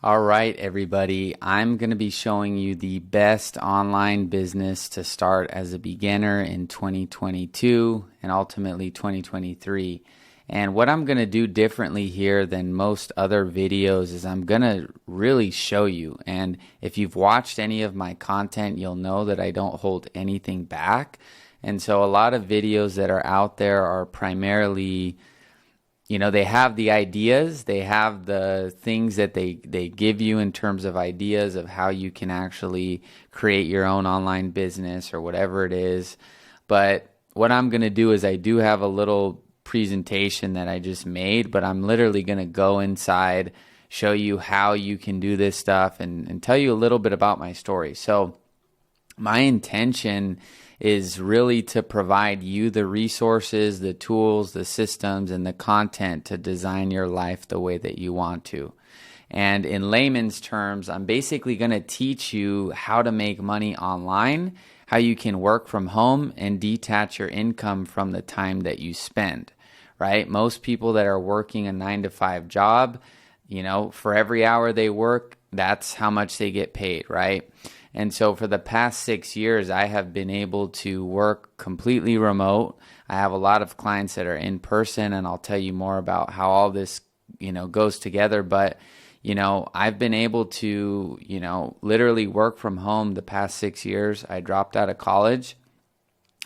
All right, everybody. I'm going to be showing you the best online business to start as a beginner in 2022 and ultimately 2023. And what I'm going to do differently here than most other videos is I'm going to really show you. And if you've watched any of my content, you'll know that I don't hold anything back. And so a lot of videos that are out there are primarily, they have the ideas, they have the things that they give you in terms of ideas of how you can actually create your own online business or whatever it is. But what I'm going to do is I do have a little presentation that I just made, but I'm literally going to go inside, show you how you can do this stuff and tell you a little bit about my story. So my intention is really to provide you the resources, the tools, the systems, and the content to design your life the way that you want to. And in layman's terms, I'm basically going to teach you how to make money online, how you can work from home and detach your income from the time that you spend, right? Most people that are working a 9-to-5 job, for every hour they work, that's how much they get paid, right? And so for the past 6 years, I have been able to work completely remote. I have a lot of clients that are in person, and I'll tell you more about how all this, goes together. But, I've been able to, literally work from home the past 6 years. I dropped out of college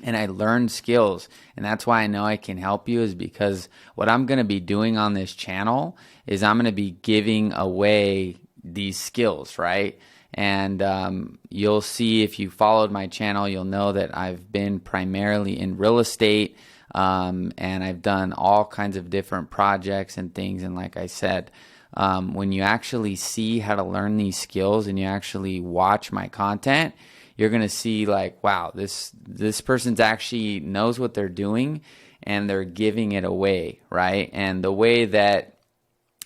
and I learned skills. And that's why I know I can help you, is because what I'm going to be doing on this channel is I'm going to be giving away these skills, right? And you'll see, if you followed my channel, you'll know that I've been primarily in real estate, and I've done all kinds of different projects and things. And like I said, when you actually see how to learn these skills and you actually watch my content, you're going to see like, wow, this person's actually knows what they're doing and they're giving it away, right? And the way that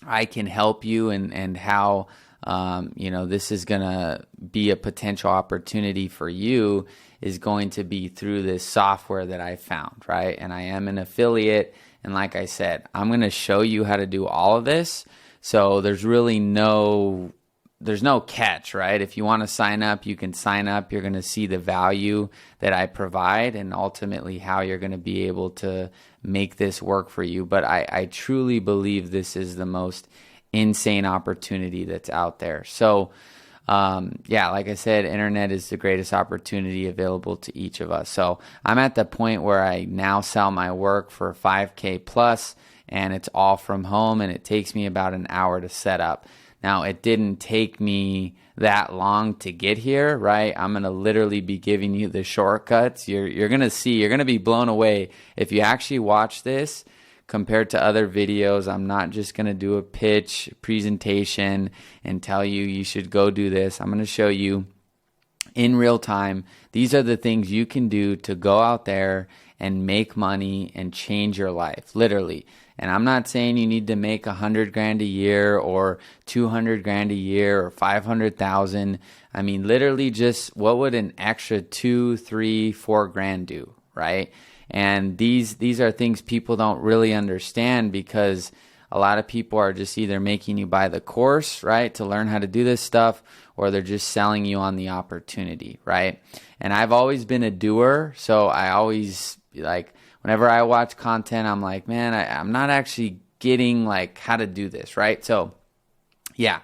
I can help you and how this is going to be a potential opportunity for you is going to be through this software that I found, right? And I am an affiliate. And like I said, I'm going to show you how to do all of this. So there's really no catch, right? If you want to sign up, you can sign up. You're going to see the value that I provide and ultimately how you're going to be able to make this work for you. But I truly believe this is the most insane opportunity that's out there. So like I said, internet is the greatest opportunity available to each of us. So I'm at the point where I now sell my work for $5K plus, and it's all from home, and it takes me about an hour to set up. Now, it didn't take me that long to get here, right? I'm going to literally be giving you the shortcuts. You're going to see, you're going to be blown away if you actually watch this. Compared to other videos, I'm not just going to do a pitch presentation and tell you should go do this. I'm going to show you in real time. These are the things you can do to go out there and make money and change your life, literally. And I'm not saying you need to make 100 grand a year or 200 grand a year or 500,000. I mean, literally just what would an extra 2, 3, 4 grand do, right? And these are things people don't really understand, because a lot of people are just either making you buy the course, right, to learn how to do this stuff, or they're just selling you on the opportunity, right? And I've always been a doer, so I always, like, whenever I watch content, I'm like, man, I'm not actually getting, like, how to do this, right? So, yeah.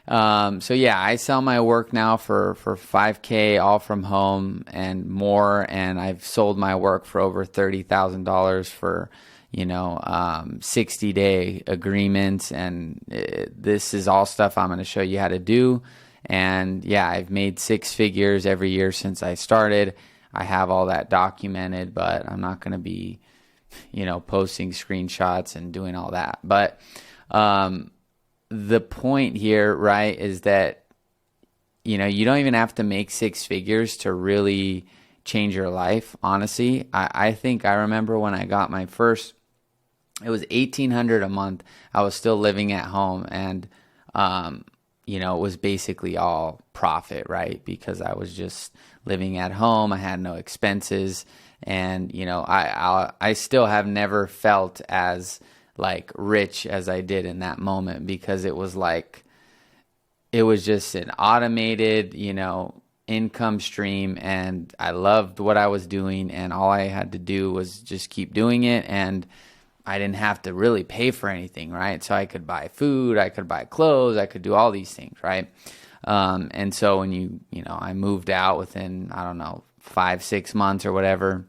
I sell my work now for $5K, all from home and more. And I've sold my work for over $30,000 for, 60-day agreements. And this is all stuff I'm going to show you how to do. And yeah, I've made 6 figures every year since I started. I have all that documented, but I'm not going to be, posting screenshots and doing all that. But, the point here, right, is that, you don't even have to make 6 figures to really change your life. Honestly, I think I remember when I got my first, it was $1,800 a month. I was still living at home, and, it was basically all profit, right? Because I was just living at home. I had no expenses. And, I still have never felt as like rich as I did in that moment, because it was like, it was just an automated, income stream, and I loved what I was doing, and all I had to do was just keep doing it, and I didn't have to really pay for anything, right? So I could buy food, I could buy clothes, I could do all these things, right? And so when I moved out within, I don't know, 5-6 months or whatever.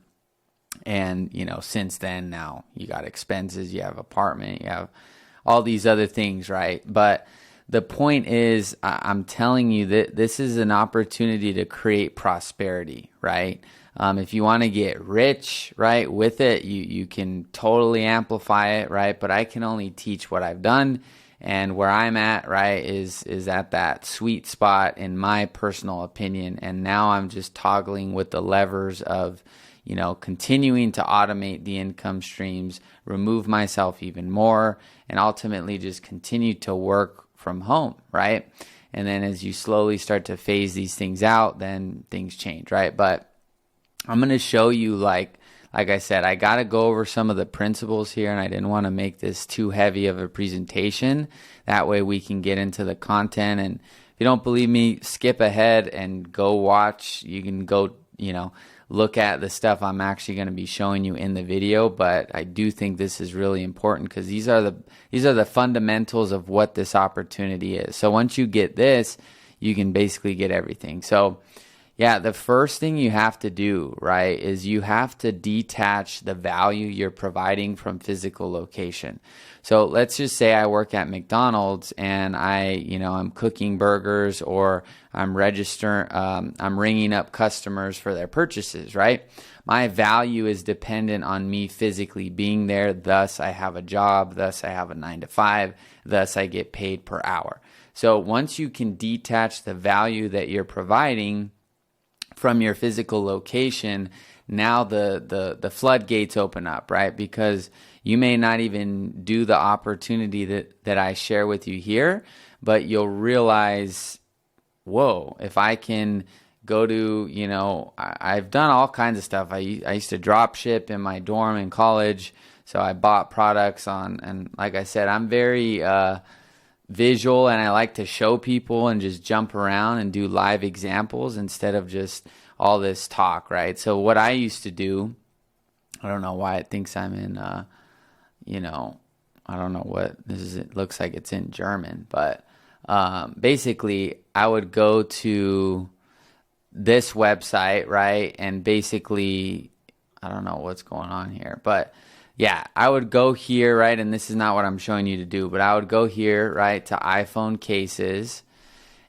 And, since then, now you got expenses, you have apartment, you have all these other things, right? But the point is, I'm telling you that this is an opportunity to create prosperity, right? If you want to get rich, right, with it, you can totally amplify it, right? But I can only teach what I've done, and where I'm at, right, is at that sweet spot in my personal opinion. And now I'm just toggling with the levers of, continuing to automate the income streams, remove myself even more, and ultimately just continue to work from home, right? And then as you slowly start to phase these things out, then things change, right? But I'm going to show you, like I said, I got to go over some of the principles here, and I didn't want to make this too heavy of a presentation. That way we can get into the content. And if you don't believe me, skip ahead and go watch. You can go, look at the stuff I'm actually going to be showing you in the video. But I do think this is really important, because these are the fundamentals of what this opportunity is. So once you get this, you can basically get everything. So yeah, the first thing you have to do, right, is you have to detach the value you're providing from physical location. So let's just say I work at McDonald's, and I'm cooking burgers, or I'm ringing up customers for their purchases, right? My value is dependent on me physically being there. Thus, I have a job. Thus, I have a 9-to-5. Thus, I get paid per hour. So once you can detach the value that you're providing from your physical location, now the floodgates open up, right? Because you may not even do the opportunity that I share with you here, but you'll realize, whoa, if I can go to, I've done all kinds of stuff. I used to drop ship in my dorm in college, so I bought products and like I said, I'm very visual, and I like to show people and just jump around and do live examples instead of just all this talk, right? So what I used to do, I don't know why it thinks I'm in, I don't know what this is. It looks like it's in German, but basically I would go to this website, right? And basically, I don't know what's going on here, but yeah, I would go here, right? And this is not what I'm showing you to do, but I would go here, right, to iPhone cases,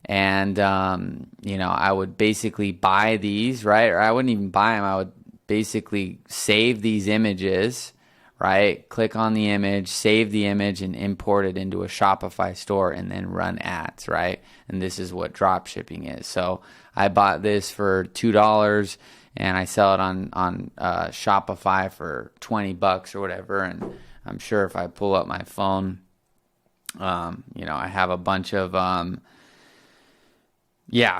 and, I would basically buy these, right? Or I wouldn't even buy them. I would basically save these images, right? Click on the image, save the image, and import it into a Shopify store, and then run ads, right? And this is what drop shipping is. So I bought this for $2, and I sell it on Shopify for $20 or whatever. And I'm sure if I pull up my phone, I have a bunch of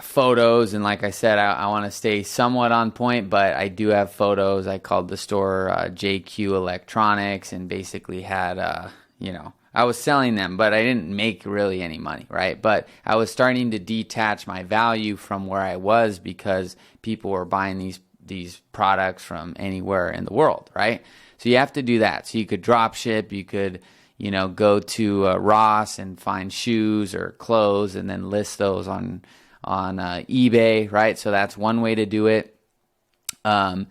photos. And like I said, I want to stay somewhat on point, but I do have photos. I called the store JQ Electronics, and basically had, I was selling them, but I didn't make really any money, right? But I was starting to detach my value from where I was, because people were buying these products from anywhere in the world, right? So you have to do that. So you could drop ship, you could, go to Ross and find shoes or clothes, and then list those on eBay, right? So that's one way to do it. And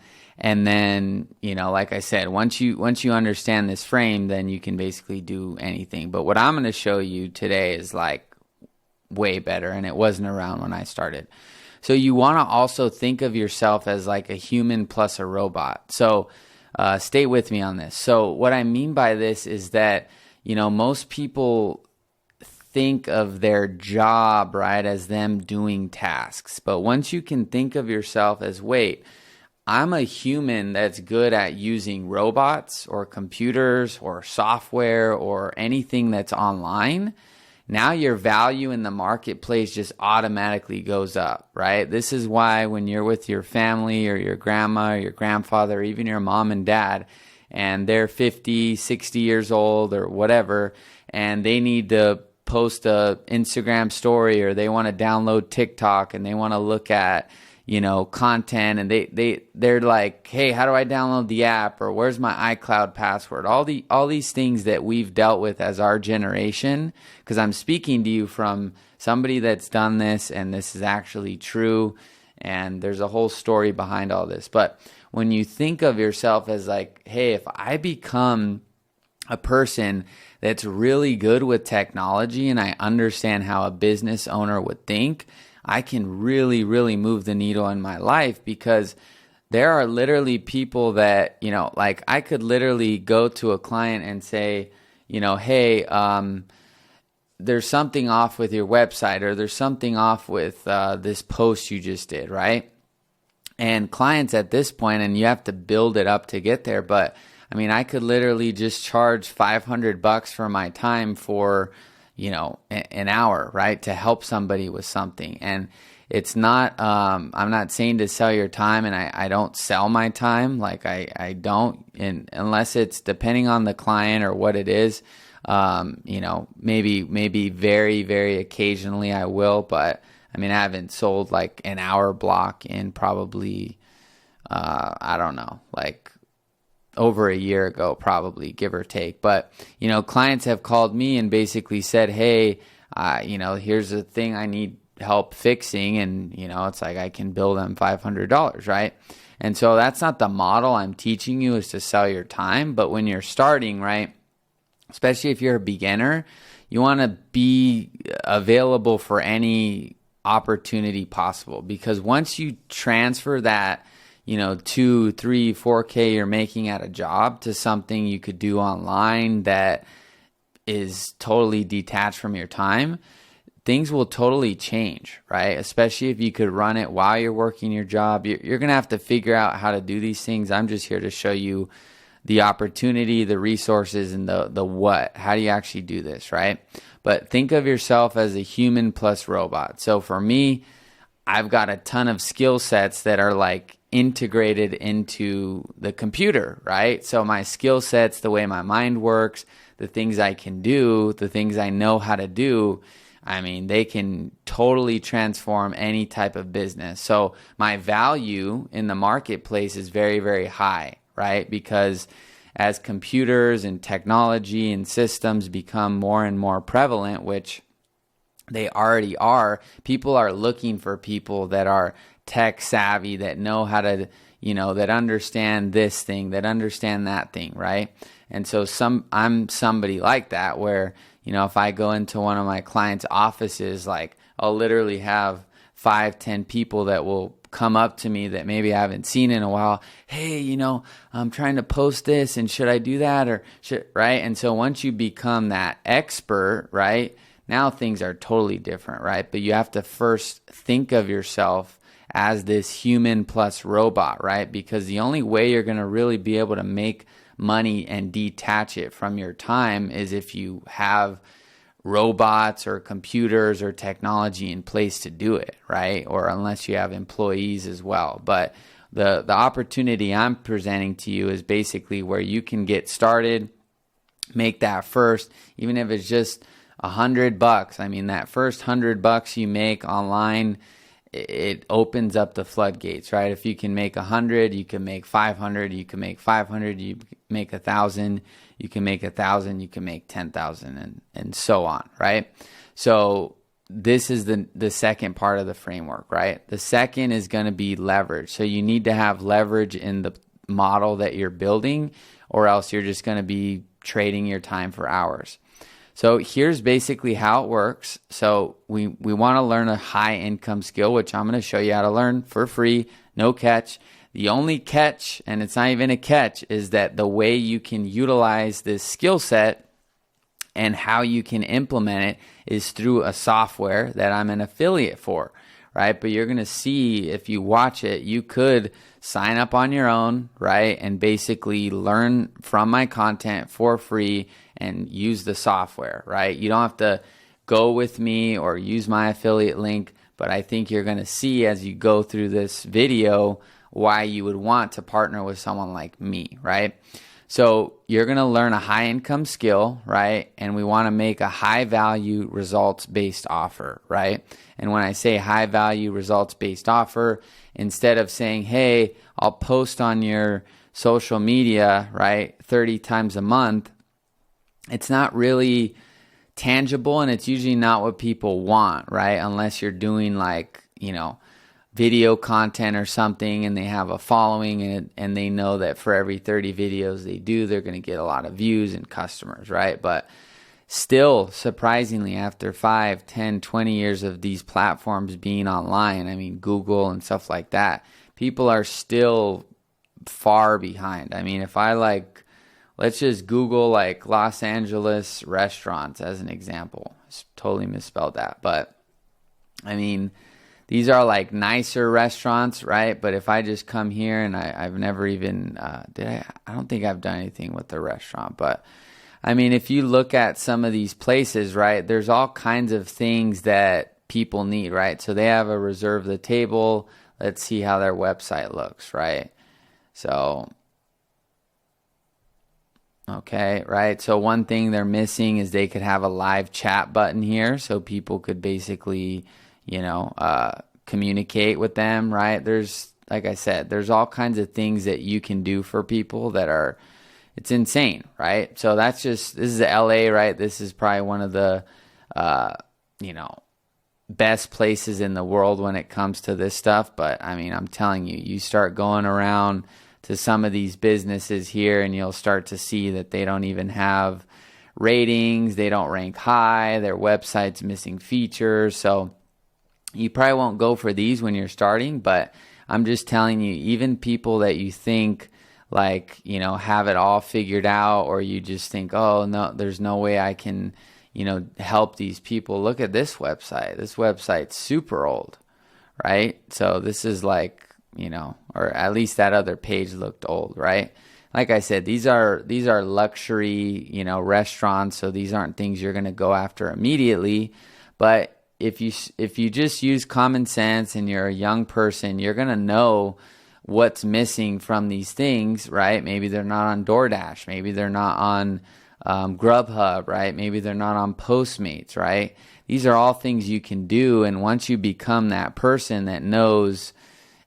then, like I said, once you understand this frame, then you can basically do anything. But what I'm going to show you today is like way better, and it wasn't around when I started. So you want to also think of yourself as like a human plus a robot. So stay with me on this. So what I mean by this is that, most people think of their job, right, as them doing tasks. But once you can think of yourself as, wait, I'm a human that's good at using robots or computers or software or anything that's online, now your value in the marketplace just automatically goes up, right? This is why when you're with your family or your grandma or your grandfather, or even your mom and dad, and they're 50, 60 years old or whatever, and they need to post a Instagram story, or they want to download TikTok and they want to look at, content, and they're like, hey, how do I download the app, or where's my iCloud password? All these things that we've dealt with as our generation, because I'm speaking to you from somebody that's done this, and this is actually true, and there's a whole story behind all this. But when you think of yourself as like, hey, if I become a person that's really good with technology and I understand how a business owner would think, I can really, really move the needle in my life, because there are literally people that, like I could literally go to a client and say, hey, there's something off with your website, or there's something off with this post you just did, right? And clients at this point, and you have to build it up to get there, but I mean, I could literally just charge $500 for my time for, an hour, right? To help somebody with something. And it's not, I'm not saying to sell your time, and I don't sell my time. Like I don't, and unless it's depending on the client or what it is, maybe very, very occasionally I will, but I mean, I haven't sold like an hour block in probably, I don't know, like over a year ago, probably, give or take. But, clients have called me and basically said, hey, here's a thing I need help fixing. And, it's like I can bill them $500, right? And so that's not the model I'm teaching you, is to sell your time. But when you're starting, right, especially if you're a beginner, you want to be available for any opportunity possible. Because once you transfer that, 2, 3, 4K you're making at a job to something you could do online that is totally detached from your time, things will totally change, right? Especially if you could run it while you're working your job. You're going to have to figure out how to do these things. I'm just here to show you the opportunity, the resources, and the what. How do you actually do this, right? But think of yourself as a human plus robot. So for me, I've got a ton of skill sets that are like integrated into the computer, right? So my skill sets, the way my mind works, the things I can do, the things I know how to do, I mean, they can totally transform any type of business. So my value in the marketplace is very, very high, right? Because as computers and technology and systems become more and more prevalent, which they already are, people are looking for people that are tech savvy, that know how to, that understand this thing, that understand that thing, right? And so I'm somebody like that, where, if I go into one of my clients' offices, like I'll literally have 5-10 people that will come up to me that maybe I haven't seen in a while. Hey, I'm trying to post this, and should I do that, or right? And so once you become that expert, right, now things are totally different, right? But you have to first think of yourself as this human plus robot, right? Because the only way you're going to really be able to make money and detach it from your time is if you have robots or computers or technology in place to do it, right? Or unless you have employees as well. But the opportunity I'm presenting to you is basically where you can get started, make that first, even if it's just $100. I mean, that first $100 you make online, it opens up the floodgates, right? If you can make 100, you can make 500, you can make 500, you make 1,000, you can make 1,000, you can make 10,000, and so on, right? So this is the second part of the framework, right? The second is going to be leverage. So you need to have leverage in the model that you're building, or else you're just going to be trading your time for hours. So here's basically how it works. So we want to learn a high income skill, which I'm going to show you how to learn for free, no catch. The only catch, and it's not even a catch, is that the way you can utilize this skill set and how you can implement it is through a software that I'm an affiliate for, right? But you're going to see, if you watch it, you could sign up on your own, right? And basically learn from my content for free and use the software, right? You don't have to go with me or use my affiliate link, but I think you're going to see as you go through this video why you would want to partner with someone like me, right? So you're going to learn a high income skill, right? And we want to make a high value results based offer, right? And when I say high value results based offer, instead of saying, hey, I'll post on your social media, right, 30 times a month, it's not really tangible, and it's usually not what people want, right? Unless you're doing like, video content or something and they have a following and they know that for every 30 videos they do, they're going to get a lot of views and customers, right? But still, surprisingly, after 5, 10, 20 years of these platforms being online, I mean, Google and stuff like that, people are still far behind. I mean, if I let's just Google like Los Angeles restaurants as an example. Totally misspelled that. But I mean, these are like nicer restaurants, right? But if I just come here and I've never even, I don't think I've done anything with the restaurant. But I mean, if you look at some of these places, right, there's all kinds of things that people need, right? So they have a reserve the table. Let's see how their website looks, right? So, okay, right? So one thing they're missing is they could have a live chat button here so people could basically, communicate with them, right? There's, like I said, there's all kinds of things that you can do for people that it's insane, right? So this is LA, right? This is probably one of the, best places in the world when it comes to this stuff. But I mean, I'm telling you, you start going around to some of these businesses here and you'll start to see that they don't even have ratings. They don't rank high. Their website's missing features. So you probably won't go for these when you're starting, but I'm just telling you, even people that you think have it all figured out, or you just think, oh no, there's no way I can, help these people. Look at this website. This website's super old, right? So this is or at least that other page looked old, right? Like I said, these are luxury, restaurants. So these aren't things you're going to go after immediately, but if you just use common sense and you're a young person, you're going to know what's missing from these things, right? Maybe they're not on DoorDash. Maybe they're not on Grubhub, right? Maybe they're not on Postmates, right? These are all things you can do. And once you become that person that knows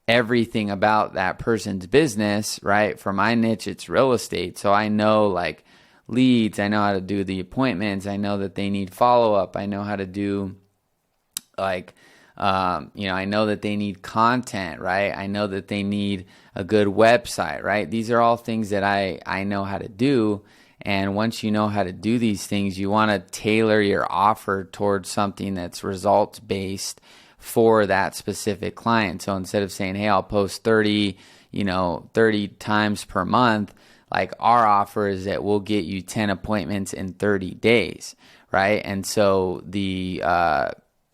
everything about that person's business, right? For my niche, it's real estate. So I know leads. I know how to do the appointments. I know that they need follow-up. I know how to do I know that they need content, right? I know that they need a good website, right? These are all things that I know how to do. And once you know how to do these things, you want to tailor your offer towards something that's results based for that specific client. So instead of saying, hey, I'll post 30 times per month, our offer is that we'll get you 10 appointments in 30 days, right? And so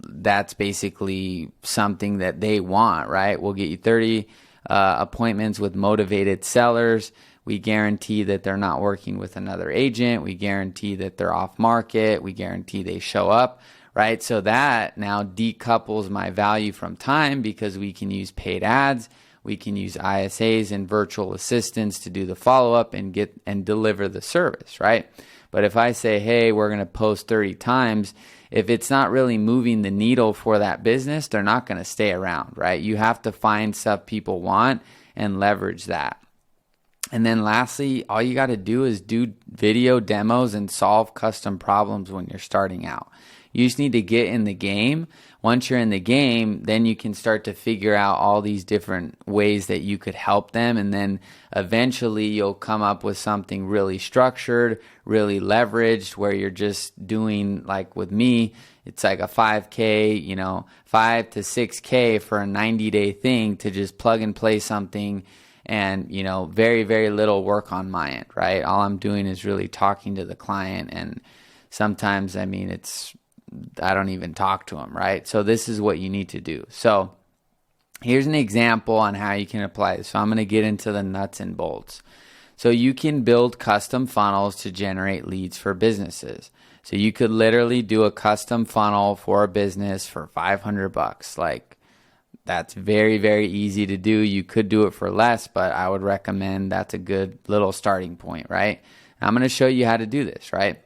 that's basically something that they want, right? We'll get you 30 appointments with motivated sellers. We guarantee that they're not working with another agent. We guarantee that they're off market. We guarantee they show up, right? So that now decouples my value from time, because we can use paid ads. We can use ISAs and virtual assistants to do the follow-up and deliver the service, right? But if I say, hey, we're going to post 30 times, if it's not really moving the needle for that business, they're not going to stay around, right? You have to find stuff people want and leverage that. And then lastly, all you got to do is do video demos and solve custom problems when you're starting out. You just need to get in the game. Once you're in the game, then you can start to figure out all these different ways that you could help them. And then eventually you'll come up with something really structured, really leveraged, where you're just doing, like with me, it's like a 5K, 5 to 6K for a 90-day thing to just plug and play something. And, very, very little work on my end, right? All I'm doing is really talking to the client. And sometimes, I don't even talk to them, right? So this is what you need to do. So here's an example on how you can apply this. So I'm going to get into the nuts and bolts. So you can build custom funnels to generate leads for businesses. So you could literally do a custom funnel for a business for $500. That's very, very easy to do. You could do it for less, but I would recommend that's a good little starting point, right? I'm going to show you how to do this, right?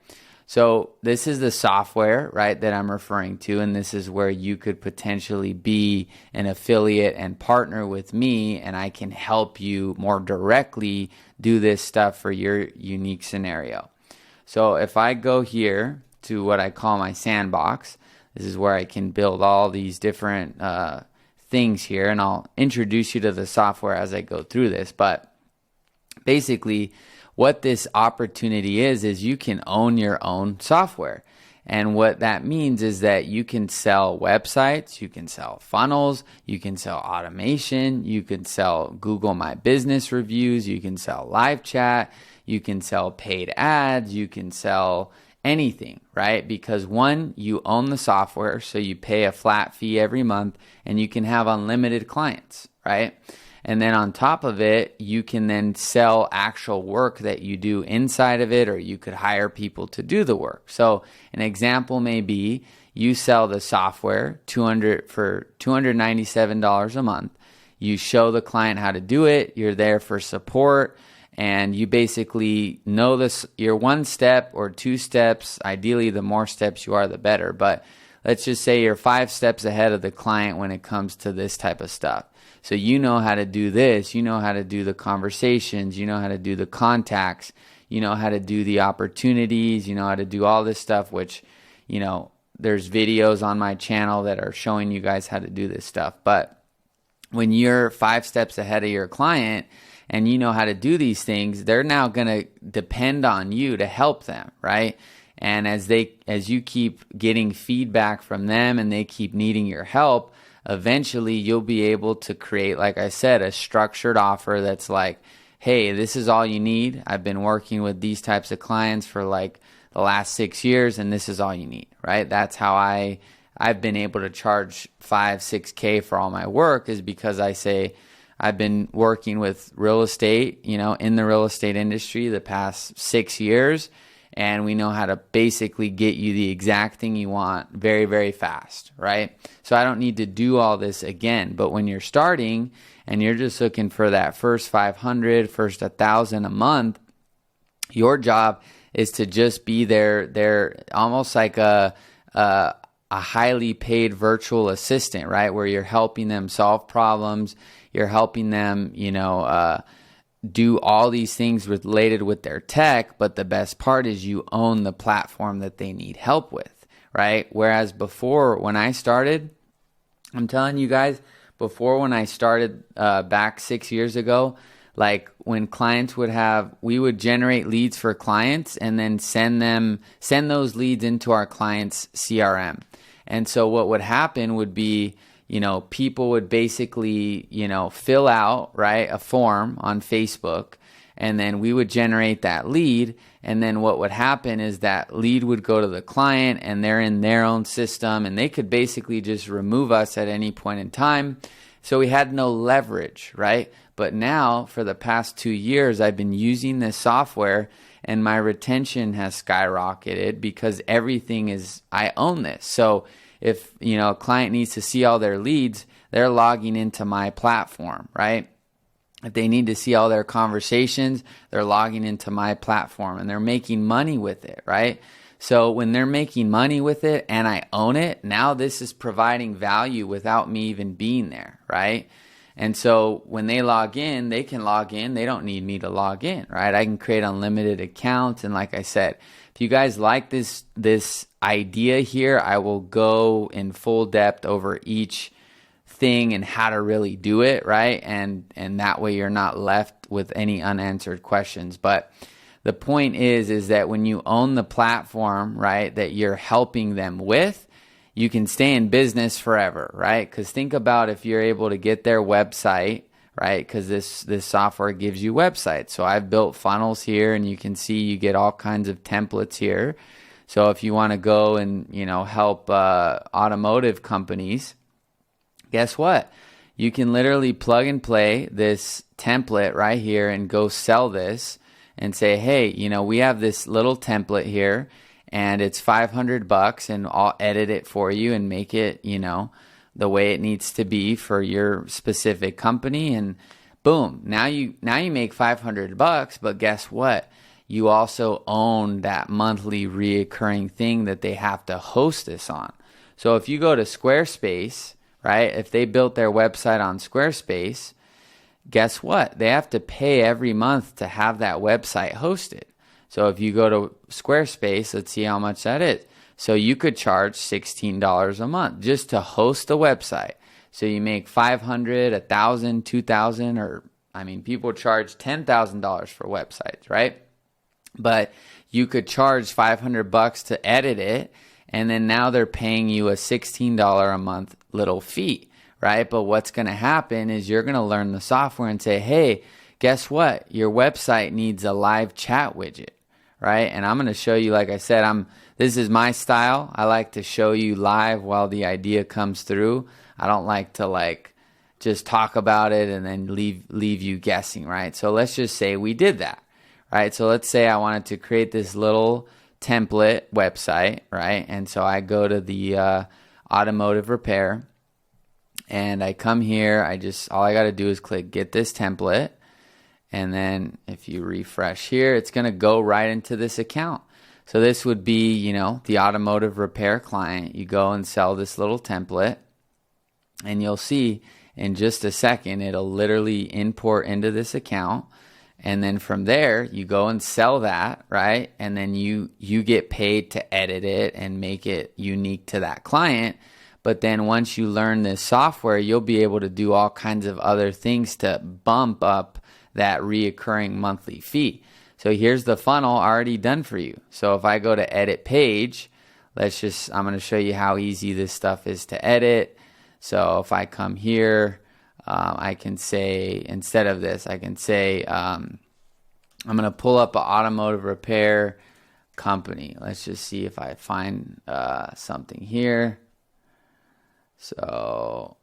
So this is the software, right, that I'm referring to, and this is where you could potentially be an affiliate and partner with me, and I can help you more directly do this stuff for your unique scenario. So if I go here to what I call my sandbox, this is where I can build all these different things here, and I'll introduce you to the software as I go through this, but basically what this opportunity is you can own your own software. And what that means is that you can sell websites, you can sell funnels, you can sell automation, you can sell Google My Business reviews, you can sell live chat, you can sell paid ads, you can sell anything, right? Because one, you own the software, so you pay a flat fee every month and you can have unlimited clients, right? And then on top of it, you can then sell actual work that you do inside of it, or you could hire people to do the work. So an example may be you sell the software for $297 a month. You show the client how to do it. You're there for support, and you basically know this. You're one step or two steps. Ideally, the more steps you are, the better. But let's just say you're 5 steps ahead of the client when it comes to this type of stuff. So you know how to do this, you know how to do the conversations, you know how to do the contacts, you know how to do the opportunities, you know how to do all this stuff, which, there's videos on my channel that are showing you guys how to do this stuff. But when you're 5 steps ahead of your client and you know how to do these things, they're now going to depend on you to help them, right? And as you keep getting feedback from them and they keep needing your help, eventually you'll be able to create, like I said, a structured offer that's like, hey, this is all you need. I've been working with these types of clients for like the last 6 years, and this is all you need, right? That's how I've been able to charge 5-6K for all my work, is because I say I've been working with real estate, in the real estate industry the past 6 years, and we know how to basically get you the exact thing you want very, very fast, right? So I don't need to do all this again. But when you're starting and you're just looking for that first 500, first 1,000 a month, your job is to just be there almost like a highly paid virtual assistant, right? Where you're helping them solve problems, you're helping them, do all these things related with their tech, but the best part is you own the platform that they need help with, right? Whereas before, when I started, I'm telling you guys, before when I started back 6 years ago, like when clients we would generate leads for clients and then send those leads into our clients' CRM. And so what would happen would be, people would basically, fill out, right, a form on Facebook, and then we would generate that lead. And then what would happen is that lead would go to the client, and they're in their own system, and they could basically just remove us at any point in time. So we had no leverage, right? But now for the past 2 years, I've been using this software, and my retention has skyrocketed because I own this. So if, a client needs to see all their leads, they're logging into my platform, right? If they need to see all their conversations, they're logging into my platform, and they're making money with it, right? So when they're making money with it and I own it, now this is providing value without me even being there, right? And so when they log in, they can log in. They don't need me to log in, right? I can create unlimited accounts. And like I said, if you guys like this idea here, I will go in full depth over each thing and how to really do it, right? And that way you're not left with any unanswered questions. But the point is that when you own the platform, right, that you're helping them with, you can stay in business forever, right? Because think about if you're able to get their website, right? Because this software gives you websites. So I've built funnels here, and you can see you get all kinds of templates here. So if you want to go and help automotive companies, guess what? You can literally plug and play this template right here and go sell this and say, hey, we have this little template here, and it's $500, and I'll edit it for you and make it, the way it needs to be for your specific company, and boom, now you make $500, but guess what? You also own that monthly reoccurring thing that they have to host this on. So if you go to Squarespace, right? If they built their website on Squarespace, guess what? They have to pay every month to have that website hosted. So if you go to Squarespace, let's see how much that is. So you could charge $16 a month just to host a website. So you make $500, $1,000, $2,000, or I mean, people charge $10,000 for websites, right? But you could charge $500 to edit it, and then now they're paying you a $16 a month little fee, right? But what's going to happen is you're going to learn the software and say, hey, guess what? Your website needs a live chat widget, right? And I'm going to show you, like I said, this is my style. I like to show you live while the idea comes through. I don't like to just talk about it and then leave you guessing, right? So let's just say we did that, right? So let's say I wanted to create this little template website, right? And so I go to the automotive repair, and I come here. All I got to do is click get this template, and then if you refresh here, it's going to go right into this account. So this would be, the automotive repair client. You go and sell this little template, and you'll see in just a second, it'll literally import into this account. And then from there, you go and sell that, right? And then you get paid to edit it and make it unique to that client. But then once you learn this software, you'll be able to do all kinds of other things to bump up that reoccurring monthly fee. So here's the funnel already done for you. So if I go to edit page, I'm going to show you how easy this stuff is to edit. So if I come here, I can say, instead of this, I can say, I'm going to pull up an automotive repair company. Let's just see if I find something here. So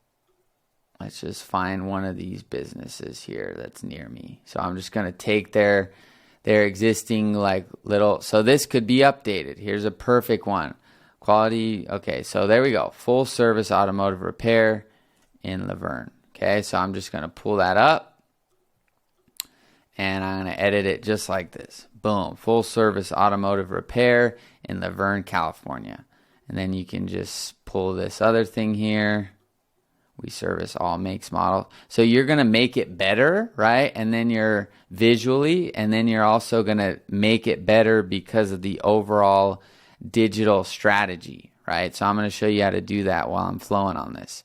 let's just find one of these businesses here that's near me. So I'm just going to take their existing so this could be updated. Here's a perfect one. Quality. Okay, so there we go. Full service automotive repair in Laverne. Okay, so I'm just going to pull that up, and I'm going to edit it just like this. Boom. Full service automotive repair in Laverne, California. And then you can just pull this other thing here. We service all makes, models. So you're going to make it better, right? And then you're visually, and then you're also going to make it better because of the overall digital strategy, right? So I'm going to show you how to do that while I'm flowing on this.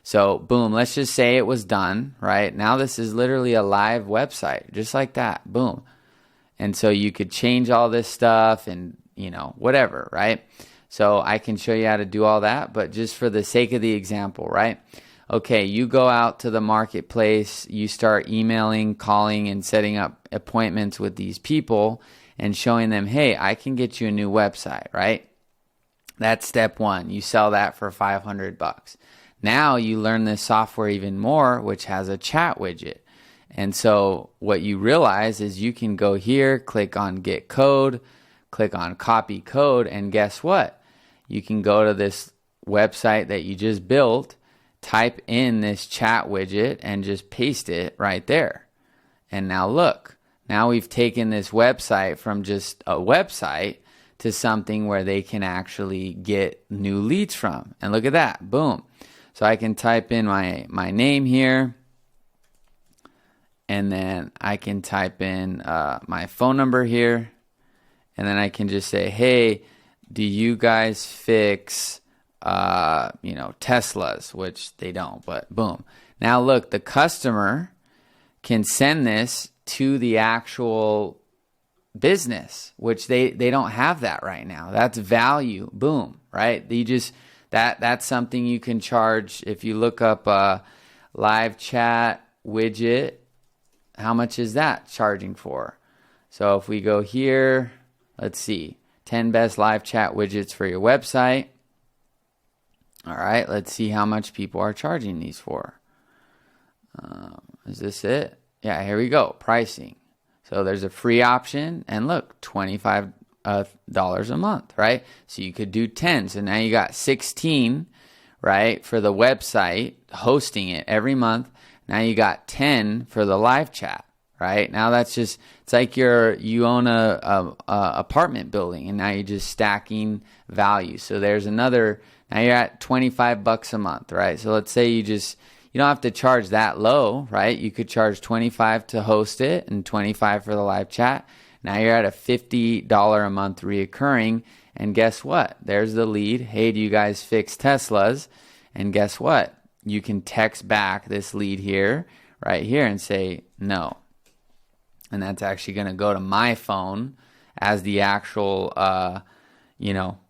So boom, let's just say it was done, right? Now this is literally a live website, just like that, boom. And so you could change all this stuff and, whatever, right? So I can show you how to do all that, but just for the sake of the example, right? Okay, you go out to the marketplace, you start emailing, calling, and setting up appointments with these people and showing them, hey, I can get you a new website, right? That's step one. You sell that for $500. Now you learn this software even more, which has a chat widget. And so what you realize is you can go here, click on get code, click on copy code, and guess what? You can go to this website that you just built, type in this chat widget, and just paste it right there. And now look, now we've taken this website from just a website to something where they can actually get new leads from. And look at that, boom. So I can type in my name here, and then I can type in my phone number here, and then I can just say, hey, do you guys fix Teslas, which they don't, but boom. Now look, the customer can send this to the actual business, which they don't have that right now. That's value, boom, right? That's something you can charge. If you look up a live chat widget, how much is that charging for? So if we go here, let's see, 10 best live chat widgets for your website. All right, let's see how much people are charging these for. Is this it? Yeah, here we go, pricing. So there's a free option, and look, $25 a month, right? So you could do 10. So now you got 16, right, for the website, hosting it every month. Now you got 10 for the live chat, right? Now that's just, it's like you own a apartment building, and now you're just stacking value. So there's another, now you're at $25 a month, right? So let's say you don't have to charge that low, right? You could charge $25 to host it and $25 for the live chat. Now you're at a $50 a month reoccurring. And guess what? There's the lead. Hey, do you guys fix Teslas? And guess what? You can text back this lead here, right here, and say no. And that's actually going to go to my phone as the actual,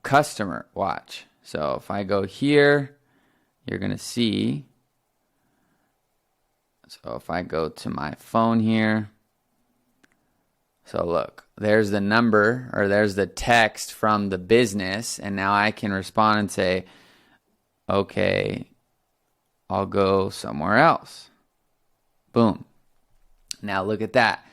customer. Watch. So if I go here, you're going to see. So if I go to my phone here, so look, there's the number, or there's the text from the business, and now I can respond and say, okay, I'll go somewhere else. Boom. Now look at that.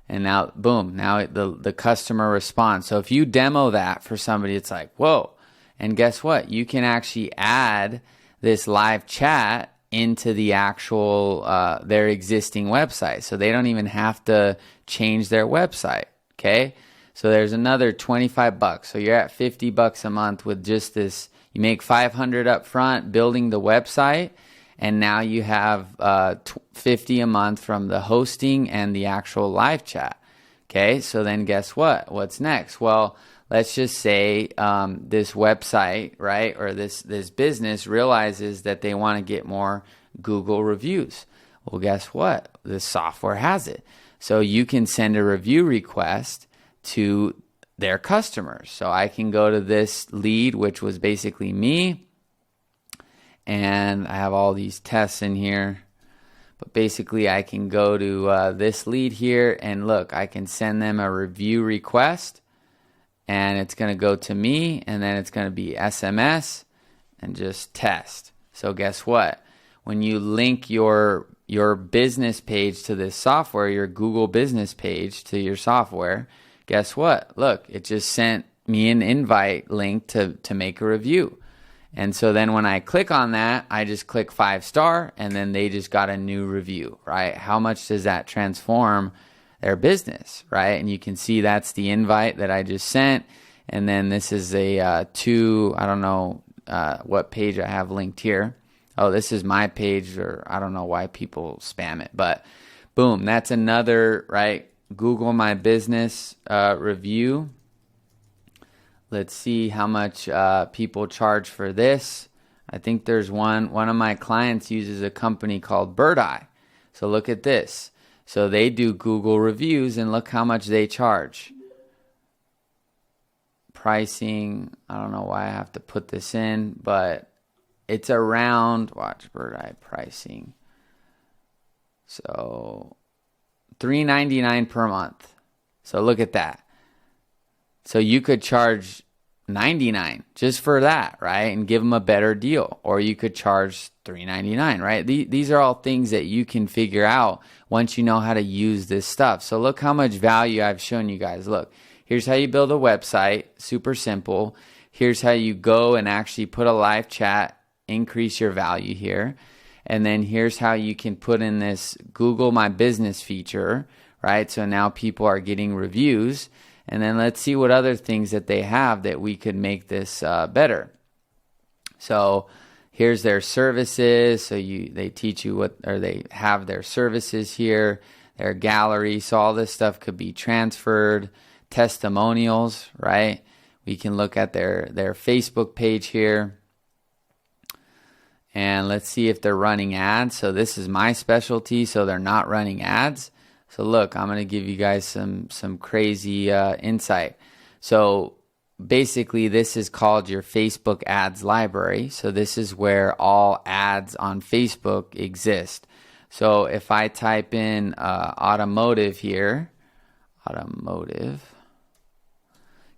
And now, boom, now the customer responds. So if you demo that for somebody, it's like, whoa. And guess what? You can actually add this live chat into the actual, their existing website. So they don't even have to change their website, okay? So there's another $25. So you're at $50 a month with just this. You make $500 up front building the website, and now you have $50 a month from the hosting and the actual live chat. Okay, so then guess what? What's next? Well, let's just say this website, right, or this business realizes that they want to get more Google reviews. Well, guess what? The software has it. So you can send a review request to their customers. So I can go to this lead, which was basically me, and I have all these tests in here. But basically, I can go to this lead here, and look, I can send them a review request, and it's going to go to me, and then it's going to be SMS and just test. So guess what? When you link your business page to this software, your Google business page to your software, guess what? Look, it just sent me an invite link to make a review. And so then when I click on that, I just click 5-star, and then they just got a new review, right? How much does that transform their business, right? And you can see that's the invite that I just sent. And then this is a I don't know what page I have linked here. Oh, this is my page, or I don't know why people spam it. But boom, that's another, right? Google My Business review. Let's see how much people charge for this. I think there's one of my clients uses a company called Bird Eye. So look at this. So they do Google reviews, and look how much they charge. Pricing, I don't know why I have to put this in, but it's around, watch, Bird Eye pricing. So $3.99 per month. So look at that. So you could charge $99 just for that, right? And give them a better deal. Or you could charge $3.99, right? These are all things that you can figure out once you know how to use this stuff. So look how much value I've shown you guys. Look, here's how you build a website, super simple. Here's how you go and actually put a live chat, increase your value here. And then here's how you can put in this Google My Business feature, right? So now people are getting reviews. And then let's see what other things that they have that we could make this better. So here's their services. So they teach you they have their services here, their gallery. So all this stuff could be transferred. Testimonials, right? We can look at their Facebook page here. And let's see if they're running ads. So this is my specialty. So they're not running ads. So look, I'm going to give you guys some crazy insight. So basically, this is called your Facebook ads library. So this is where all ads on Facebook exist. So if I type in automotive here, automotive,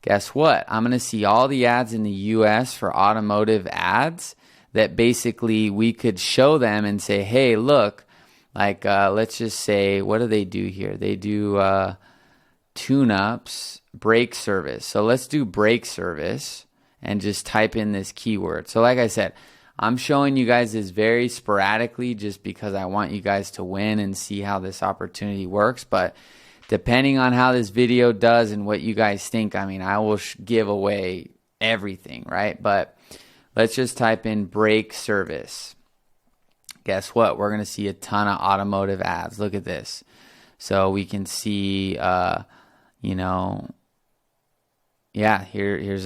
guess what? I'm going to see all the ads in the US for automotive ads that basically we could show them and say, hey, look, like, let's just say, what do they do here? They do tune-ups, brake service. So let's do brake service and just type in this keyword. So like I said, I'm showing you guys this very sporadically just because I want you guys to win and see how this opportunity works. But depending on how this video does and what you guys think, I mean, I will give away everything, right? But let's just type in brake service. Guess what? We're going to see a ton of automotive ads. Look at this. So we can see, here's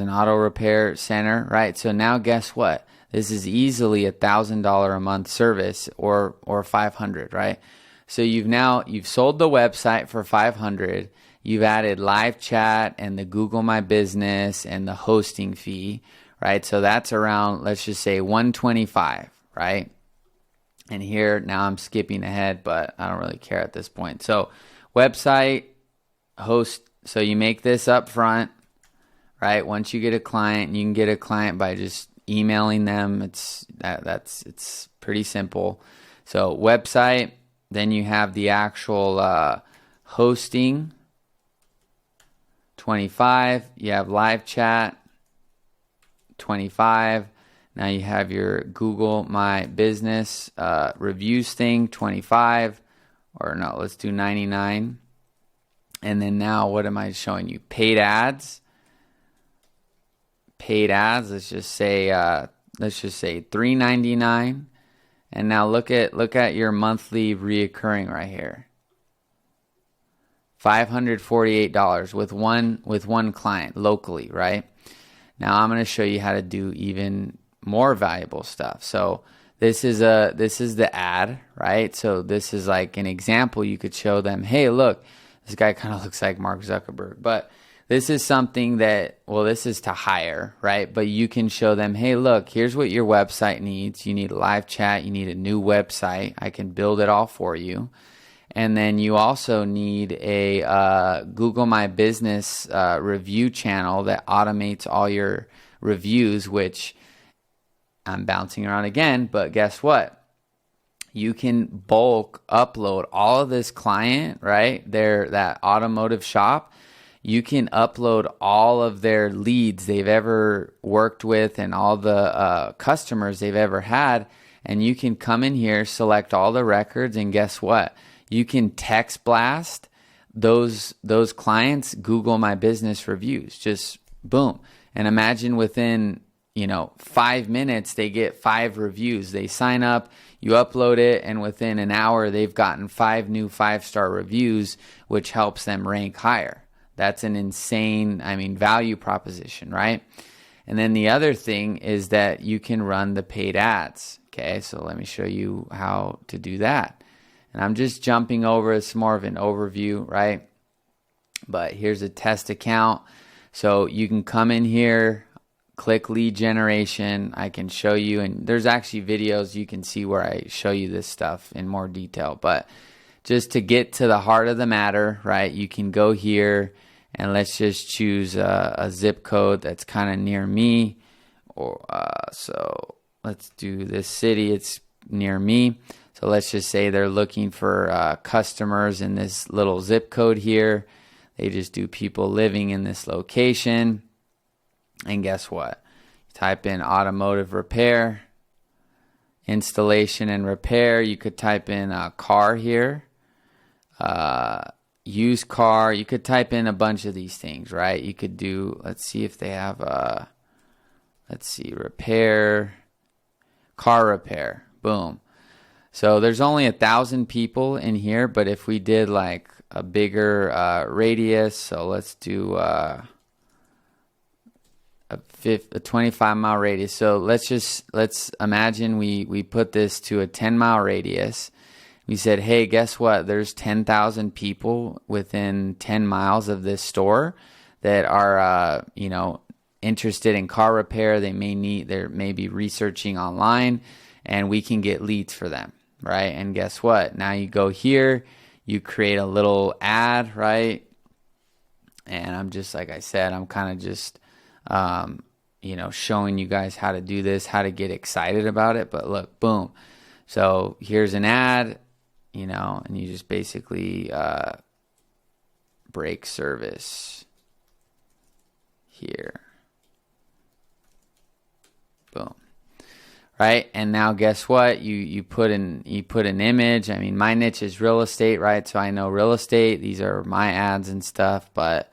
an auto repair center, right? So now guess what? This is easily $1,000 a month service or 500, right? So you've sold the website for 500. You've added live chat and the Google My Business and the hosting fee, right? So that's around, let's just say 125, right? And here, now I'm skipping ahead, but I don't really care at this point. So website, host, so you make this up front, right? Once you get a client, you can get a client by just emailing them. It's pretty simple. So website, then you have the actual hosting, 25. You have live chat, 25. Now you have your Google My Business reviews thing, 25. Or no, let's do 99. And then now what am I showing you? Paid ads. Paid ads, let's just say $3.99. And now look at your monthly reoccurring right here. $548 with one client locally, right? Now I'm going to show you how to do even more valuable stuff. So this is the ad, right? So this is like an example. You could show them, hey, look, this guy kind of looks like Mark Zuckerberg, but this is something that, well, this is to hire, right? But you can show them, hey, look, here's what your website needs. You need a live chat. You need a new website. I can build it all for you. And then you also need a Google My Business review channel that automates all your reviews, which I'm bouncing around again, but guess what? You can bulk upload all of this client, right? That automotive shop. You can upload all of their leads they've ever worked with and all the customers they've ever had. And you can come in here, select all the records, and guess what? You can text blast those clients Google My Business reviews. Just boom. And imagine within 5 minutes, they get 5 reviews. They sign up, you upload it, and within an hour, they've gotten 5 new 5-star reviews, which helps them rank higher. That's an insane, value proposition, right? And then the other thing is that you can run the paid ads. Okay, so let me show you how to do that. And I'm just jumping over, it's more of an overview, right? But here's a test account. So you can come in here, click lead generation. I can show you, and there's actually videos you can see where I show you this stuff in more detail. But just to get to the heart of the matter, right, you can go here and let's just choose a zip code that's kind of near me. Or so let's do this city, it's near me. So let's just say they're looking for customers in this little zip code here. They just do people living in this location. And guess what? You type in automotive repair, installation and repair. You could type in car here, used car. You could type in a bunch of these things, right? You could do, let's see if they have, repair, car repair, boom. So there's only 1,000 people in here, but if we did like a bigger radius, so let's do a 25-mile radius. So let's imagine we put this to a 10-mile radius. We said, hey, guess what? There's 10,000 people within 10 miles of this store that are, interested in car repair. They may be researching online, and we can get leads for them, right? And guess what? Now you go here, you create a little ad, right? And I'm just, like I said, I'm kind of just, showing you guys how to do this, how to get excited about it. But look, boom. So here's an ad, and you just basically brake service here. Boom. right? And now guess what? You put an image. I mean, my niche is real estate, right? So I know real estate. These are my ads and stuff, but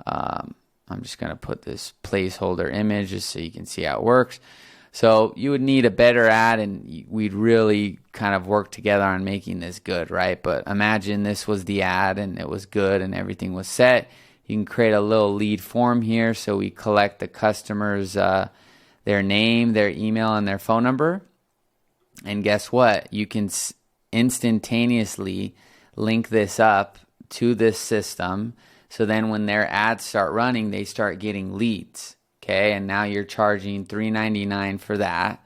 I'm just going to put this placeholder image just so you can see how it works. So you would need a better ad, and we'd really kind of work together on making this good, right? But imagine this was the ad and it was good and everything was set. You can create a little lead form here. So we collect the customer's their name, their email, and their phone number. And guess what? You can instantaneously link this up to this system. So then when their ads start running, they start getting leads. Okay, and now you're charging $3.99 for that.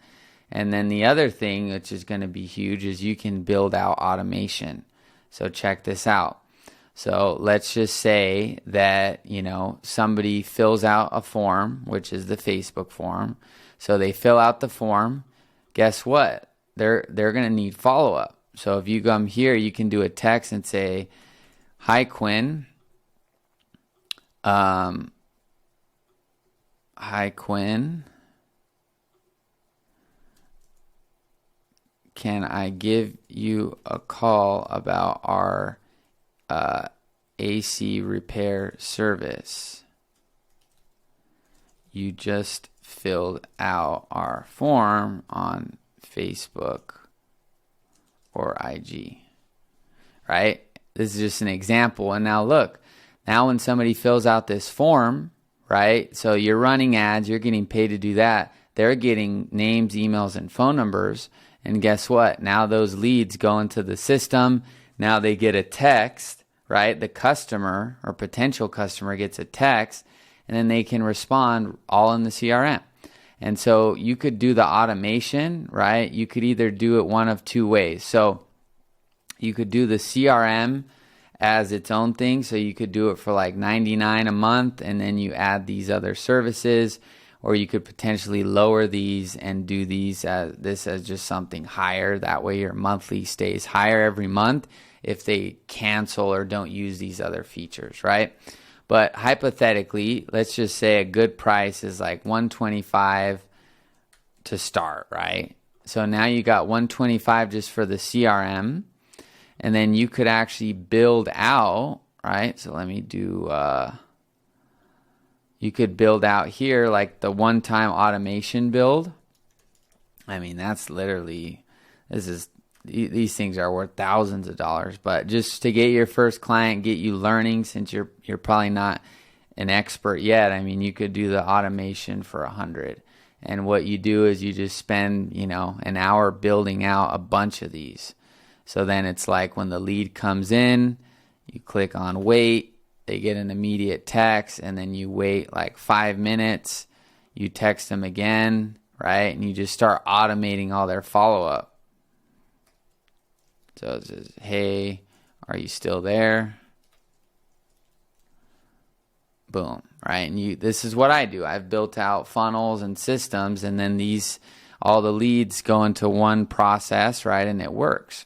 And then the other thing, which is going to be huge, is you can build out automation. So check this out. So let's just say that, somebody fills out a form, which is the Facebook form. So they fill out the form. Guess what? They're going to need follow-up. So if you come here, you can do a text and say, "Hi, Quinn. Hi, Quinn. Can I give you a call about our AC repair service? You just filled out our form on Facebook or IG." Right? This is just an example. And now look, now when somebody fills out this form, right? So you're running ads, you're getting paid to do that. They're getting names, emails, and phone numbers. And guess what? Now those leads go into the system. Now they get a text, right? The customer or potential customer gets a text, and then they can respond all in the CRM. And so you could do the automation, right? You could either do it one of two ways. So you could do the CRM as its own thing. So you could do it for like $99 a month, and then you add these other services, or you could potentially lower these and do this as just something higher. That way your monthly stays higher every month if they cancel or don't use these other features, right? But hypothetically, let's just say a good price is like $125 to start, right? So now you got $125 just for the CRM. And then you could actually build out, right? So let me do, you could build out here like the one-time automation build. I mean, that's literally, these things are worth thousands of dollars. But just to get your first client, get you learning, since you're probably not an expert yet, I mean, you could do the automation for $100. And what you do is you just spend, an hour building out a bunch of these. So then it's like when the lead comes in, you click on wait, they get an immediate text, and then you wait like 5 minutes, you text them again, right? And you just start automating all their follow-up. So it says, "Hey, are you still there?" Boom, right? And this is what I do. I've built out funnels and systems, and then all the leads go into one process, right? And it works.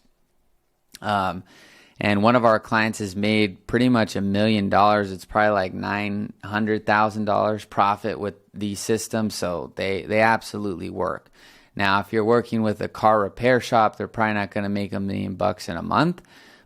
And one of our clients has made pretty much $1 million. It's probably like $900,000 profit with these systems. So they absolutely work. Now, if you're working with a car repair shop, they're probably not going to make $1 million in a month,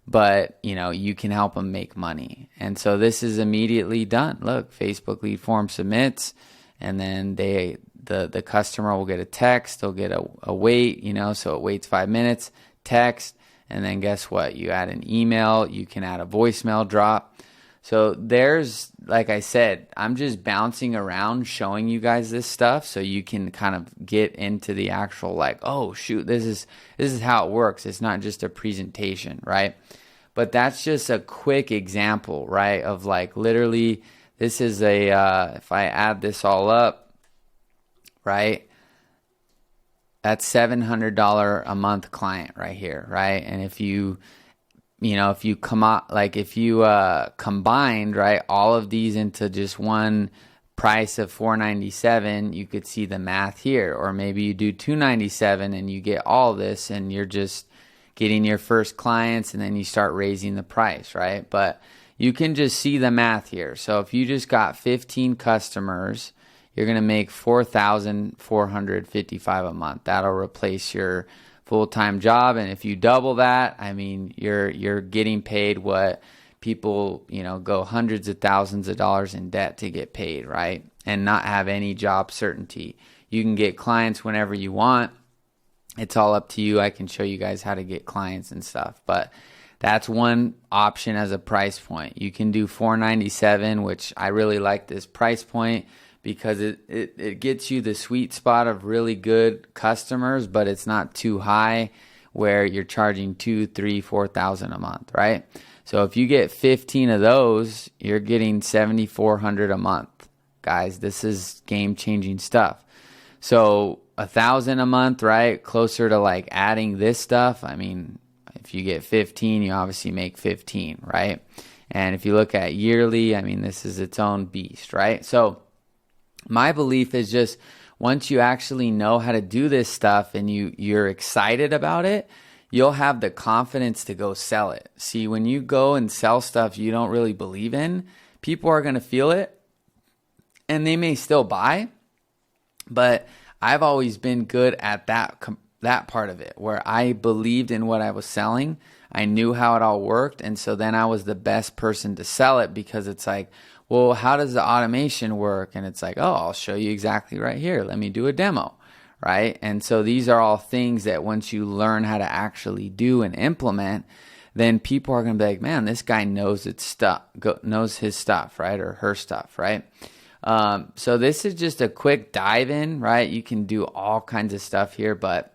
but you can help them make money. And so this is immediately done. Look, Facebook lead form submits, and then the customer will get a text. They'll get a wait, so it waits 5 minutes, text. And then guess what? You add an email, you can add a voicemail drop. So there's, like I said, I'm just bouncing around showing you guys this stuff so you can kind of get into the actual like, oh shoot, this is how it works. It's not just a presentation, right? But that's just a quick example, right? Of like literally, this is if I add this all up, right? That's $700 a month client right here, right? And if you combined, right, all of these into just one price of $497, you could see the math here. Or maybe you do $297 and you get all this, and you're just getting your first clients, and then you start raising the price, right? But you can just see the math here. So if you just got 15 customers, you're going to make $4,455 a month. That'll replace your full-time job. And if you double that, I mean, you're getting paid what people, go hundreds of thousands of dollars in debt to get paid, right? And not have any job certainty. You can get clients whenever you want. It's all up to you. I can show you guys how to get clients and stuff, but that's one option as a price point. You can do $497, which I really like this price point because it gets you the sweet spot of really good customers, but it's not too high where you're charging $2,000, $3,000, $4,000 a month, right? So if you get 15 of those, you're getting $7,400 a month. Guys, this is game-changing stuff. So $1,000 a month, right? Closer to like adding this stuff. I mean, if you get 15, you obviously make 15, right? And if you look at yearly, I mean, this is its own beast, right? So my belief is just once you actually know how to do this stuff and you're excited about it, you'll have the confidence to go sell it. See, when you go and sell stuff you don't really believe in, people are going to feel it and they may still buy, but I've always been good at that part of it where I believed in what I was selling. I knew how it all worked. And so then I was the best person to sell it because it's like, well, how does the automation work? And it's like, oh, I'll show you exactly right here. Let me do a demo, right? And so these are all things that once you learn how to actually do and implement, then people are going to be like, man, this guy knows knows his stuff, right? Or her stuff, right? So this is just a quick dive in, right? You can do all kinds of stuff here, but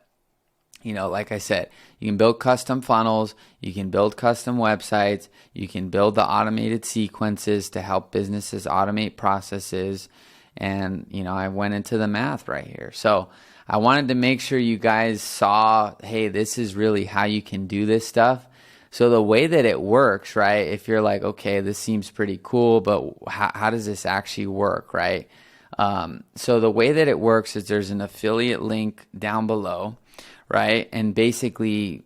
like I said, you can build custom funnels, you can build custom websites, you can build the automated sequences to help businesses automate processes. And, I went into the math right here. So I wanted to make sure you guys saw, hey, this is really how you can do this stuff. So the way that it works, right, if you're like, okay, this seems pretty cool, but how does this actually work, right? So the way that it works is there's an affiliate link down below, right? And basically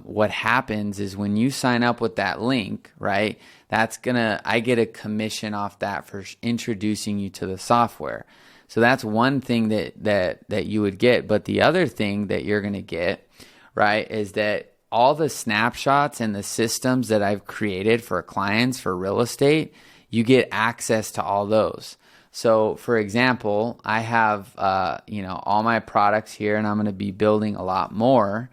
what happens is when you sign up with that link, right, I get a commission off that for introducing you to the software. So that's one thing that you would get. But the other thing that you're going to get, right, is that all the snapshots and the systems that I've created for clients for real estate, you get access to all those. So for example, I have, all my products here and I'm going to be building a lot more.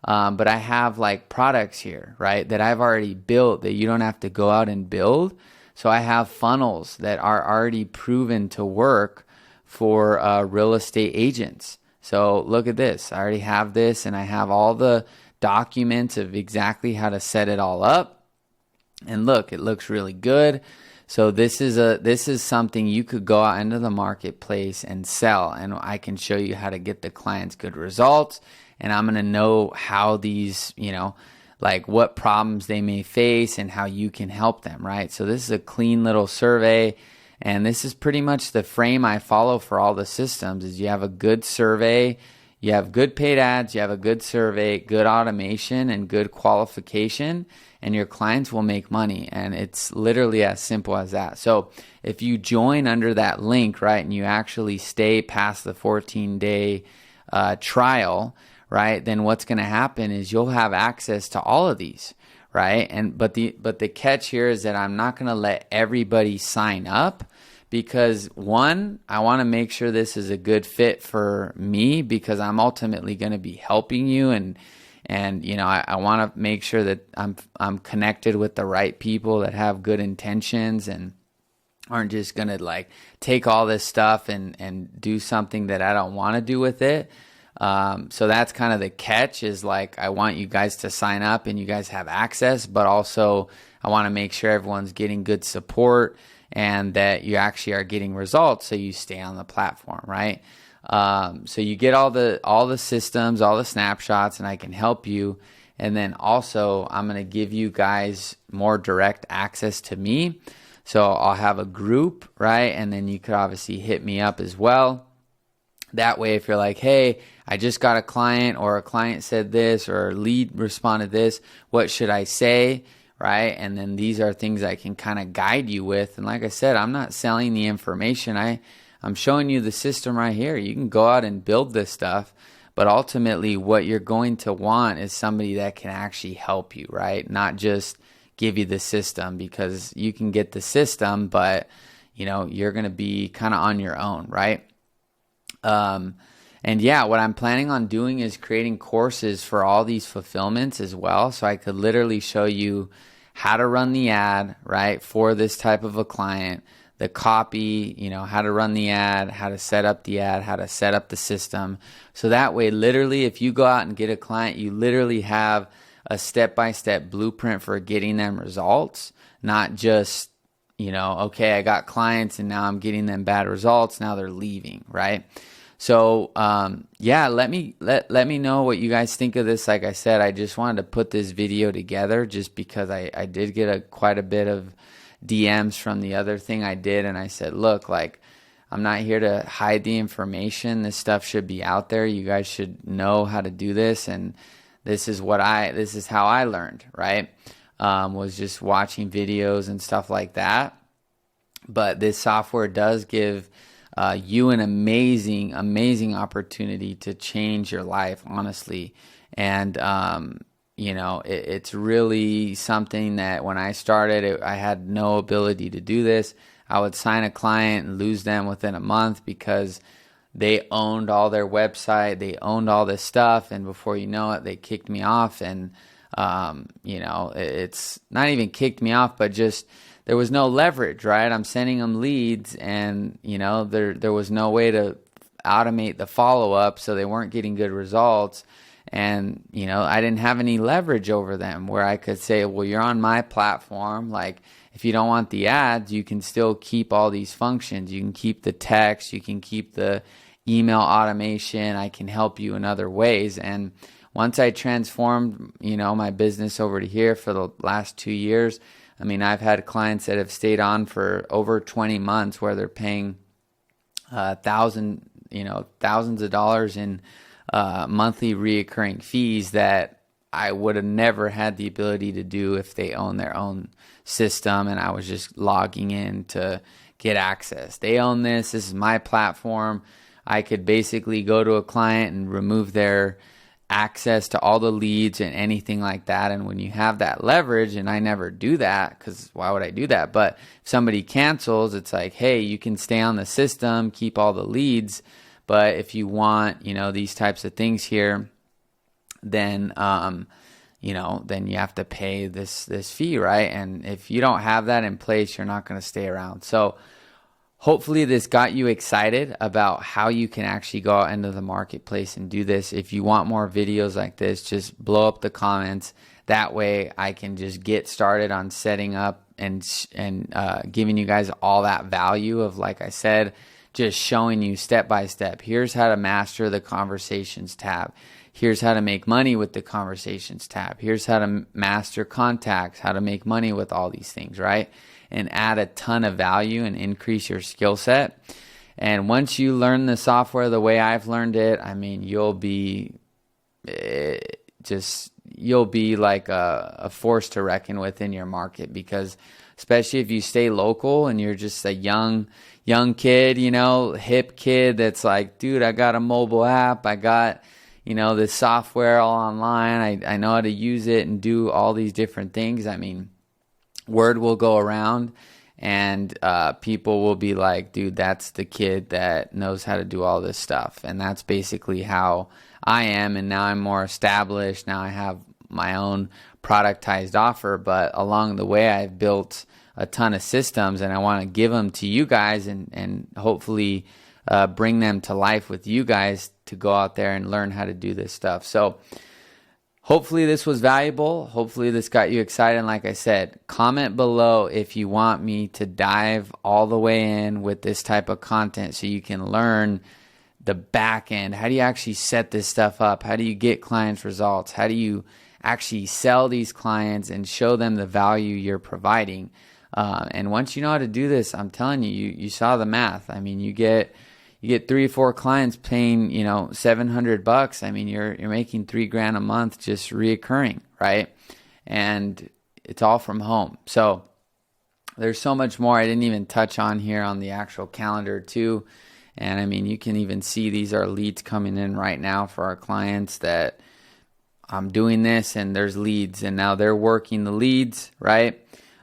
But I have like products here, right, that I've already built that you don't have to go out and build. So I have funnels that are already proven to work for real estate agents. So look at this. I already have this and I have all the documents of exactly how to set it all up. And look, it looks really good. So this is something you could go out into the marketplace and sell, and I can show you how to get the clients good results, and I'm going to know how these, like what problems they may face and how you can help them, right? So this is a clean little survey, and this is pretty much the frame I follow for all the systems is you have a good survey, you have good paid ads, you have a good survey, good automation, and good qualification, and your clients will make money. And it's literally as simple as that. So if you join under that link, right, and you actually stay past the 14-day trial, right, then what's going to happen is you'll have access to all of these, right? But the catch here is that I'm not going to let everybody sign up. Because one, I want to make sure this is a good fit for me because I'm ultimately going to be helping you and I want to make sure that I'm connected with the right people that have good intentions and aren't just going to like take all this stuff and do something that I don't want to do with it. So that's kind of the catch is like I want you guys to sign up and you guys have access, but also I want to make sure everyone's getting good support and that you actually are getting results so you stay on the platform, right? So you get all the systems, all the snapshots, and I can help you. And then also I'm going to give you guys more direct access to me. So I'll have a group, right? And then you could obviously hit me up as well. That way, if you're like, hey, I just got a client or a client said this or a lead responded this, what should I say? Right? And then these are things I can kind of guide you with. And like I said, I'm not selling the information. I'm showing you the system right here. You can go out and build this stuff, but ultimately what you're going to want is somebody that can actually help you, right? Not just give you the system, because you can get the system, but you're going to be kind of on your own, right? And yeah, what I'm planning on doing is creating courses for all these fulfillments as well. So I could literally show you how to run the ad, right, for this type of a client, the copy, how to run the ad, how to set up the ad, how to set up the system. So that way, literally, if you go out and get a client, you literally have a step-by-step blueprint for getting them results, not just, okay, I got clients and now I'm getting them bad results. Now they're leaving, right? So, yeah, let me know what you guys think of this. Like I said, I just wanted to put this video together just because I did get quite a bit of DMs from the other thing I did. And I said, look, like, I'm not here to hide the information. This stuff should be out there. You guys should know how to do this. And this is how I learned, right? Was just watching videos and stuff like that. But this software does give you an amazing opportunity to change your life, honestly. And, it's really something that when I started, I had no ability to do this. I would sign a client and lose them within a month because they owned all their website, they owned all this stuff, and before you know it, they kicked me off. And, it's not even kicked me off, but just there was no leverage, right? I'm sending them leads, and there was no way to automate the follow-up, so they weren't getting good results. And I didn't have any leverage over them where I could say, well, you're on my platform. Like, if you don't want the ads, you can still keep all these functions. You can keep the text, you can keep the email automation. I can help you in other ways. And once I transformed, my business over to here for the last 2 years, I mean, I've had clients that have stayed on for over 20 months where they're paying thousands of dollars in monthly reoccurring fees that I would have never had the ability to do if they own their own system and I was just logging in to get access. They own this. This is my platform. I could basically go to a client and remove their access to all the leads and anything like that. And when you have that leverage, and I never do that because why would I do that? But if somebody cancels, it's like, hey, you can stay on the system, keep all the leads. But if you want, these types of things here, then, then you have to pay this fee, right? And if you don't have that in place, you're not going to stay around. So hopefully this got you excited about how you can actually go out into the marketplace and do this. If you want more videos like this, just blow up the comments. That way I can just get started on setting up and giving you guys all that value of, like I said, just showing you step by step. Here's how to master the conversations tab. Here's how to make money with the conversations tab. Here's how to master contacts, how to make money with all these things, right? And add a ton of value and increase your skill set. And once you learn the software the way I've learned it, I mean, you'll be like a force to reckon with in your market, because especially if you stay local and you're just a young kid, hip kid that's like, dude, I got a mobile app, I got this software all online, I know how to use it and do all these different things. I mean, word will go around and people will be like, dude, that's the kid that knows how to do all this stuff. And that's basically how I am. And now I'm more established. Now I have my own productized offer. But along the way, I've built a ton of systems, and I want to give them to you guys and hopefully bring them to life with you guys to go out there and learn how to do this stuff. So hopefully this was valuable. Hopefully this got you excited. And like I said, comment below if you want me to dive all the way in with this type of content so you can learn the back end. How do you actually set this stuff up? How do you get clients results? How do you actually sell these clients and show them the value you're providing? And once you know how to do this, I'm telling you, you saw the math. I mean, you get 3 or 4 clients paying, $700. I mean, you're making $3,000 a month just reoccurring, right? And it's all from home. So there's so much more I didn't even touch on here on the actual calendar too. And I mean, you can even see these are leads coming in right now for our clients that I'm doing this and there's leads and now they're working the leads, right?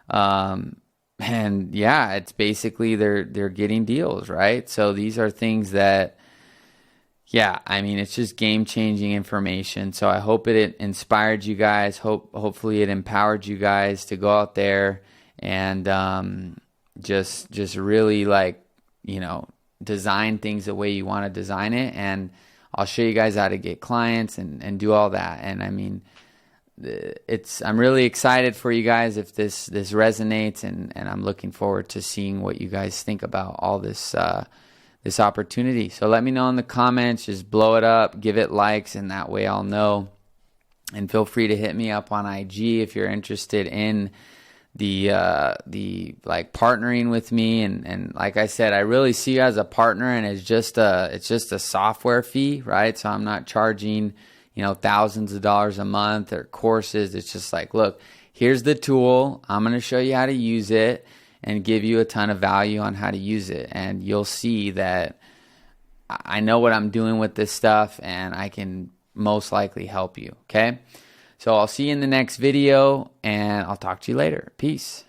And yeah, it's basically they're getting deals, right? So these are things that, yeah, I mean, it's just game-changing information. So I hope it inspired you guys. Hopefully it empowered you guys to go out there and just really, like, you know, design things the way you want to design it. And I'll show you guys how to get clients and do all that. And I mean, I'm really excited for you guys if this resonates, and I'm looking forward to seeing what you guys think about all this this opportunity. So let me know in the comments, just blow it up, give it likes, and that way I'll know. And feel free to hit me up on IG if you're interested in the like partnering with me. And like I said, I really see you as a partner, and it's just a software fee, right? So I'm not charging, you know, thousands of dollars a month or courses. It's just like, look, here's the tool. I'm going to show you how to use it and give you a ton of value on how to use it. And you'll see that I know what I'm doing with this stuff, and I can most likely help you, okay? So I'll see you in the next video, and I'll talk to you later. Peace.